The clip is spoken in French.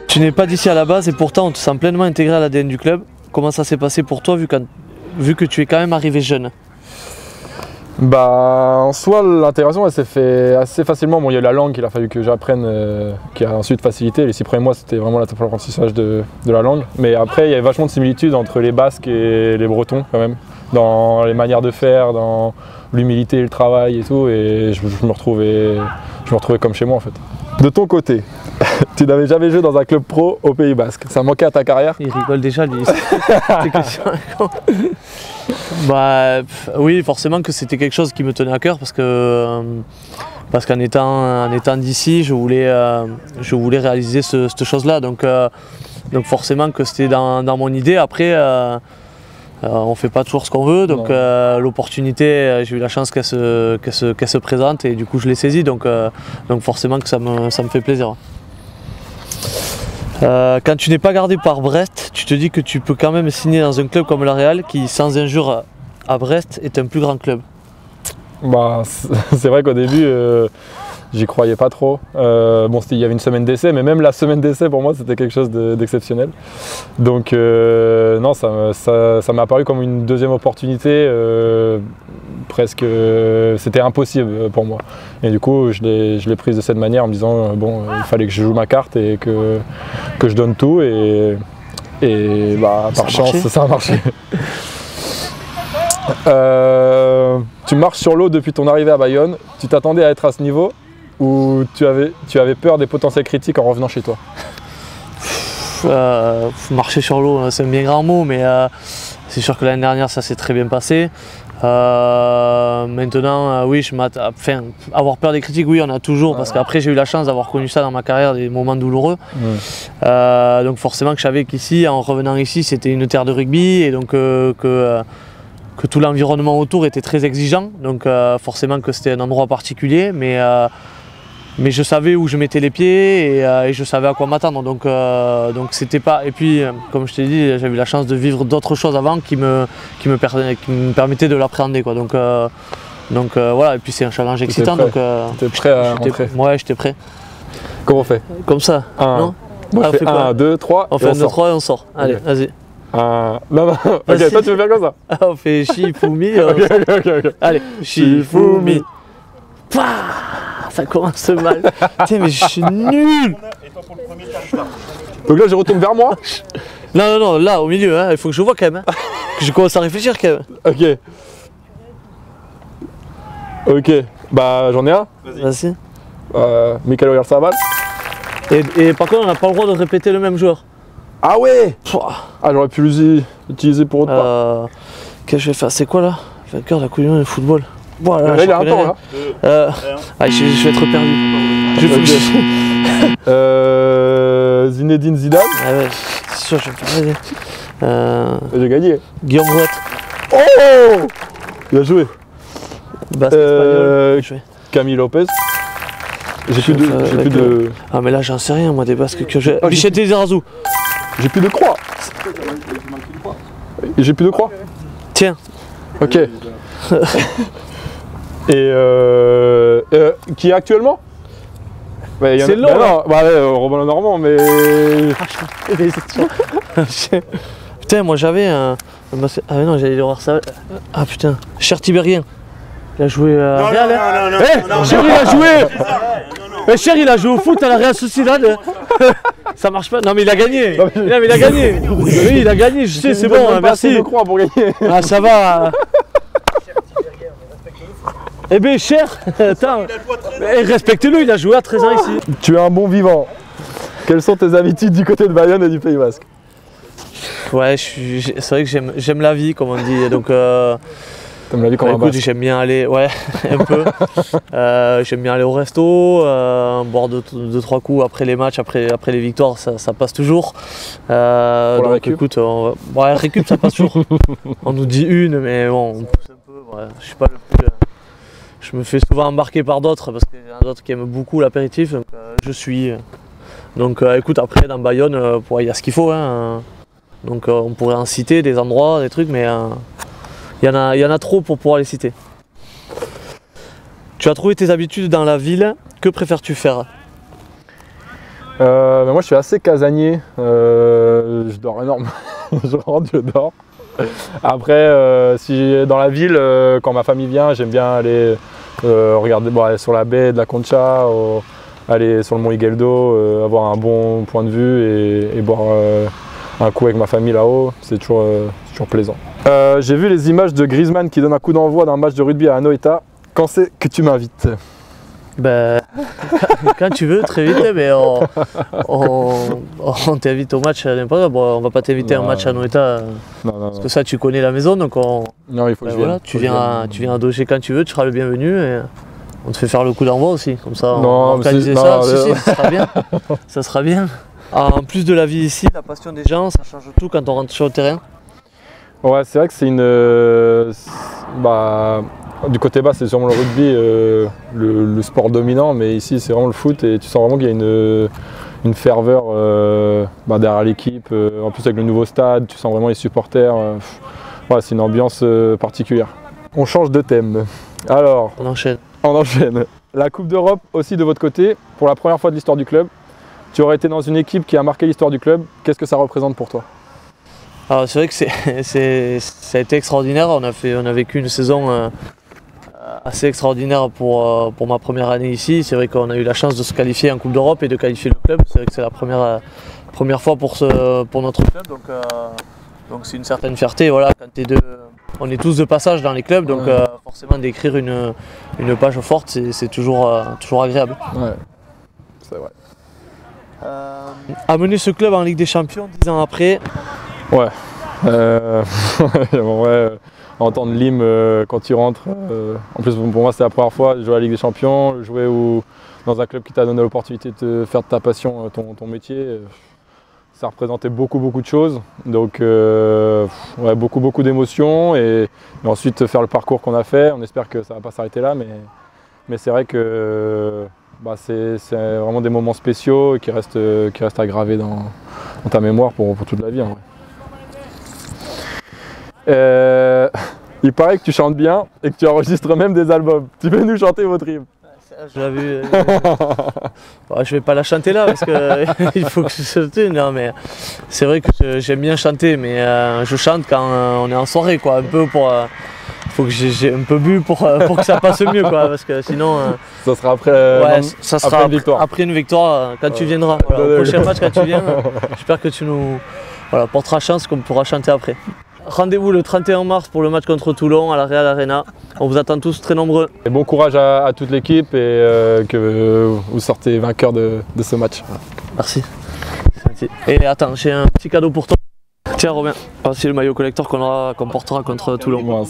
Tu n'es pas d'ici à la base et pourtant on te sent pleinement intégré à l'ADN du club. Comment ça s'est passé pour toi vu que tu es quand même arrivé jeune? Bah, en soi, l'intégration elle s'est fait assez facilement. Bon, il y a eu la langue qu'il a fallu que j'apprenne, qui a ensuite facilité. Les 6 premiers mois, c'était vraiment l'apprentissage de la langue. Mais après, il y avait vachement de similitudes entre les Basques et les Bretons, quand même, dans les manières de faire, dans l'humilité, le travail et tout. Et je me retrouvais comme chez moi, en fait. De ton côté, tu n'avais jamais joué dans un club pro au Pays Basque. Ça manquait à ta carrière? Il rigole déjà, lui. Bah oui, forcément que c'était quelque chose qui me tenait à cœur parce qu'en étant d'ici, je voulais réaliser cette chose-là. Donc forcément que c'était dans mon idée. Après, on fait pas toujours ce qu'on veut, donc l'opportunité, j'ai eu la chance qu'elle se présente et du coup je l'ai saisie. Donc forcément que ça me fait plaisir. Quand tu n'es pas gardé par Brest, tu te dis que tu peux quand même signer dans un club comme la Real qui, sans injure à Brest, est un plus grand club. Bah, c'est vrai qu'au début, j'y croyais pas trop. Bon, il y avait une semaine d'essai, mais même la semaine d'essai pour moi c'était quelque chose d'exceptionnel. Donc non, ça m'a apparu comme une deuxième opportunité. Presque, c'était impossible pour moi. Et du coup, je l'ai prise de cette manière en me disant bon, il fallait que je joue ma carte et que je donne tout. Et bah, par chance, ça a marché. Tu marches sur l'eau depuis ton arrivée à Bayonne. Tu t'attendais à être à ce niveau ou tu avais peur des potentiels critiques en revenant chez toi? Marcher sur l'eau, c'est un bien grand mot, mais c'est sûr que l'année dernière ça s'est très bien passé. Maintenant, oui, avoir peur des critiques, oui, on a toujours, parce qu'après j'ai eu la chance d'avoir connu ça dans ma carrière, des moments douloureux. Donc forcément que je savais qu'ici, en revenant ici, c'était une terre de rugby et donc que tout l'environnement autour était très exigeant. Donc forcément que c'était un endroit particulier, mais je savais où je mettais les pieds et je savais à quoi m'attendre. Donc c'était pas. Et puis, comme je t'ai dit, j'ai eu la chance de vivre d'autres choses avant qui me permettaient de l'appréhender, quoi. Donc voilà. Et puis c'est un challenge excitant. T'étais prêt à rentrer? Ouais, j'étais prêt. Comment on fait? Comme ça. Non, moi je fais 1, 2, 3. On fait 1, 2, 3 et on sort. Allez, vas-y. Non, ok, toi tu veux faire comme ça? On fait Shifumi. Ok. Allez, Shifumi. Ça commence mal. Tiens, mais je suis nul. Donc là, je retourne vers moi? Non, là, au milieu, hein. Il faut que je vois quand même. Hein. Que je commence à réfléchir quand même. Ok. Bah, j'en ai un. Vas-y. Michael Oyarzabal. Et par contre, on n'a pas le droit de répéter le même joueur. Ah ouais. Ah, j'aurais pu l'utiliser pour autre part. Qu'est-ce que je vais faire? C'est quoi là? Vainqueur de la Coupe du Monde de football. Voilà, là, il a un temps là. Je vais être perdu. Zinedine Zidane. Ah ouais, c'est sûr, je vais me faire aider. J'ai gagné. Guillaume Rouet. Oh, bien joué. Basque espagnol. Camille Lopez. J'ai plus de. Ah mais là j'en sais rien moi des basques que j'ai. Bichette Lizarazu. J'ai plus de croix. J'ai plus de croix. Tiens. Ok. Et qui est actuellement? C'est long. Romain Normand, mais. Putain, moi j'avais un. Ah mais non, j'allais le voir ça. Ah putain, Cher Tibérien. Il a joué à Real. Non, Cher il a joué. Cher il a joué au foot à la Real Sociedad. Ça marche pas. Non mais il a gagné. Oui, il a gagné. Je sais, c'est bon. Merci. Je crois pour gagner. Ah ça va. Eh bien, Cher, attends, respectez-le, il a joué à 13 ans ici. Tu es un bon vivant. Quelles sont tes habitudes du côté de Bayonne et du Pays Basque? Ouais, c'est vrai que j'aime la vie, comme on dit. Donc, t'aimes la vie comme un Basque? J'aime bien aller, ouais, un peu. J'aime bien aller au resto, boire deux, trois coups après les matchs, après les victoires, ça passe toujours. Pour la récup? Écoute, ouais, récup, ça passe toujours. On nous dit une, mais bon, on pousse un peu. Ouais, je suis pas le plus. Je me fais souvent embarquer par d'autres parce qu'il y en a d'autres qui aiment beaucoup l'apéritif, donc je suis. Donc écoute, après dans Bayonne, il y a ce qu'il faut. Hein, donc on pourrait en citer des endroits, des trucs, mais il y en a trop pour pouvoir les citer. Tu as trouvé tes habitudes dans la ville, que préfères-tu faire? Moi je suis assez casanier, je dors énormément, je rentre, je dors. Après, si dans la ville, quand ma famille vient, j'aime bien aller regarder aller sur la baie de la Concha, aller sur le mont Igueldo, avoir un bon point de vue et boire un coup avec ma famille là-haut, c'est toujours plaisant. J'ai vu les images de Griezmann qui donne un coup d'envoi d'un match de rugby à Anoeta. Quand c'est que tu m'invites? Ben, quand tu veux, très vite, mais on t'invite au match à n'importe quoi. Bon, on va pas t'inviter à un match à Anoeta, parce que ça tu connais la maison, donc non, il faut que je vienne. Tu viens à Doger quand tu veux, tu seras le bienvenu et on te fait faire le coup d'envoi aussi, comme ça on va organiser ça. Si, ça sera bien, ça sera bien. En plus de la vie ici, la passion des gens, ça change tout quand on rentre sur le terrain. Ouais, c'est vrai que c'est du côté bas, c'est sûrement le rugby, le sport dominant, mais ici c'est vraiment le foot et tu sens vraiment qu'il y a une ferveur derrière l'équipe. En plus avec le nouveau stade, tu sens vraiment les supporters. Ouais, c'est une ambiance particulière. On change de thème. Alors, on enchaîne. On enchaîne. La Coupe d'Europe aussi de votre côté, pour la première fois de l'histoire du club. Tu aurais été dans une équipe qui a marqué l'histoire du club. Qu'est-ce que ça représente pour toi? Alors c'est vrai que ça a été extraordinaire. On a vécu une saison assez extraordinaire pour ma première année ici. C'est vrai qu'on a eu la chance de se qualifier en Coupe d'Europe et de qualifier le club. C'est vrai que c'est la première fois pour notre club. Donc c'est une certaine fierté. Voilà, on est tous de passage dans les clubs, donc forcément d'écrire une page forte, c'est toujours agréable. Ouais, c'est vrai. Amener ce club en Ligue des Champions 10 ans après. Ouais. Ouais. Entendre l'hymne quand tu rentres. En plus pour moi c'est la première fois de jouer à la Ligue des Champions, jouer dans un club qui t'a donné l'opportunité de faire de ta passion ton métier. Ça représentait beaucoup de choses. Donc ouais, beaucoup d'émotions et ensuite faire le parcours qu'on a fait. On espère que ça ne va pas s'arrêter là, mais c'est vrai que c'est vraiment des moments spéciaux qui restent à graver dans ta mémoire pour toute la vie. En vrai. Il paraît que tu chantes bien et que tu enregistres même des albums. Tu peux nous chanter votre hymne? Je l'ai vu. Je vais pas la chanter là parce que il faut que je chante. Non, mais c'est vrai que j'aime bien chanter, mais je chante quand on est en soirée, quoi. Un peu faut que j'ai un peu bu pour que ça passe mieux, quoi, parce que sinon. Ça sera après. Ça sera après une victoire. Après une victoire, quand tu viendras. Voilà, au prochain match, quand tu viens, j'espère que tu nous porteras chance qu'on pourra chanter après. Rendez-vous le 31 mars pour le match contre Toulon à la Real Arena. On vous attend tous très nombreux. Et bon courage à toute l'équipe et que vous sortez vainqueurs de ce match. Merci. Et attends, j'ai un petit cadeau pour toi. Tiens Robin, voici le maillot collector qu'on portera contre Toulon. Bon,